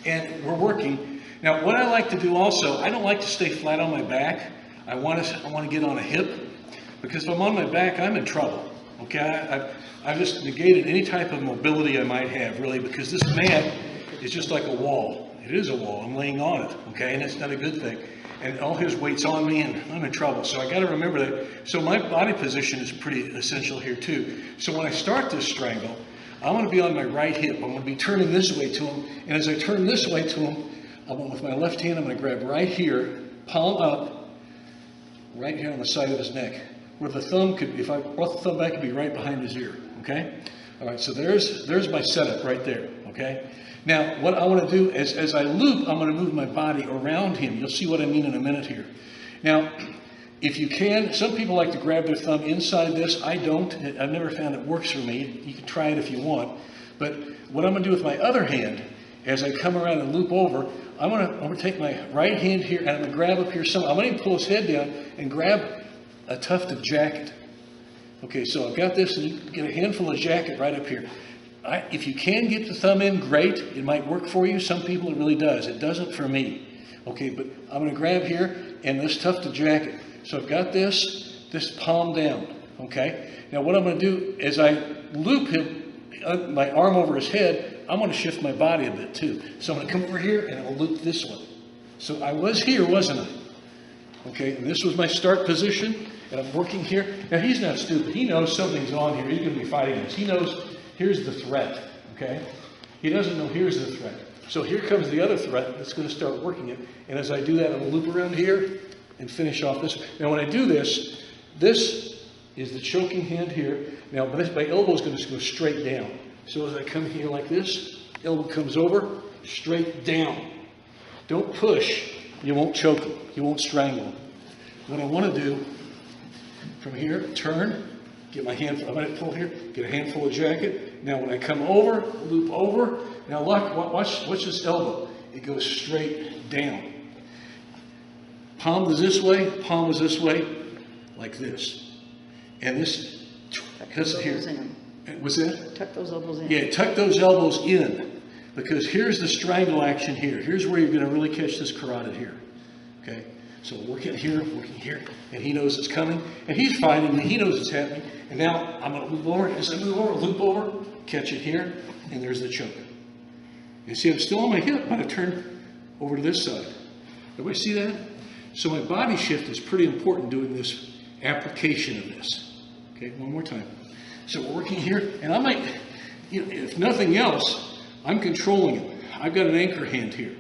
and we're working. Now, what I like to do also, I don't like to stay flat on my back. I want to get on a hip, because if I'm on my back, I'm in trouble. Okay, I've just negated any type of mobility I might have, really, because this mat is just like a wall. It is a wall. I'm laying on it, okay, and it's not a good thing. And all his weight's on me, and I'm in trouble. So I got to remember that. So my body position is pretty essential here too. So when I start this strangle, I'm going to be on my right hip. I'm going to be turning this way to him, and as I turn this way to him, with my left hand, I'm going to grab right here, palm up, right here on the side of his neck, where the thumb could, if I brought the thumb back, it would be right behind his ear. Okay. All right. So there's my setup right there. Okay. Now, what I want to do is, as I loop, I'm going to move my body around him. You'll see what I mean in a minute here. Now, if you can, some people like to grab their thumb inside this. I don't. I've never found it works for me. You can try it if you want. But what I'm going to do with my other hand, as I come around and loop over, I'm going to take my right hand here, and I'm going to grab up here somewhere. I'm going to pull his head down and grab a tuft of jacket. Okay, so I've got this, and you get a handful of jacket right up here. If you can get the thumb in, great. It might work for you. Some people it really does. It doesn't for me. Okay, but I'm going to grab here and this tuft of jacket. So I've got this palm down. Okay. Now what I'm going to do is I loop him, my arm over his head. I'm going to shift my body a bit too. So I'm going to come over here and I'll loop this one. So I was here, wasn't I? Okay, and this was my start position, and I'm working here. Now he's not stupid. He knows something's on here. He's going to be fighting this. He knows. Here's the threat, okay? He doesn't know here's the threat. So here comes the other threat that's going to start working it. And as I do that, I'm going to loop around here and finish off this. Now when I do this, this is the choking hand here. Now my elbow is going to go straight down. So as I come here like this, elbow comes over, straight down. Don't push. You won't choke him. You won't strangle him. What I want to do from here, turn. Get my hand, I'm going to pull here, get a handful of jacket. Now when I come over, loop over. Now look, watch this elbow. It goes straight down. Palm is this way, palm is this way, like this. And this cuts it here. What's that? Tuck those elbows in. Yeah, tuck those elbows in. Because here's the strangle action here. Here's where you're going to really catch this carotid here. Okay? So working here, and he knows it's coming, and he's fighting me, he knows it's happening, and now I'm going to move over. As I move over, loop over, catch it here, and there's the choke. You see, I'm still on my hip, but I turn over to this side. Everybody see that? So my body shift is pretty important doing this application of this. Okay, one more time. So we're working here, and I might, if nothing else, I'm controlling it. I've got an anchor hand here.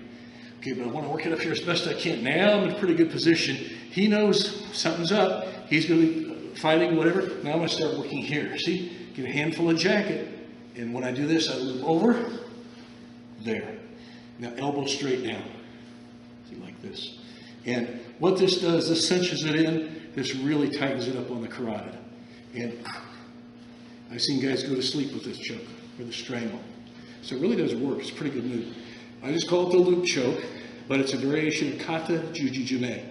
Okay, but I want to work it up here as best I can. Now I'm in a pretty good position. He knows something's up. He's going to be fighting whatever. Now I'm going to start working here. See? Get a handful of jacket. And when I do this, I loop over. There. Now elbow straight down. See, like this. And what this does, this cinches it in. This really tightens it up on the carotid. And I've seen guys go to sleep with this choke or the strangle. So it really does work. It's a pretty good move. I just call it the loop choke, but it's a variation of Kata, Juji, Jime.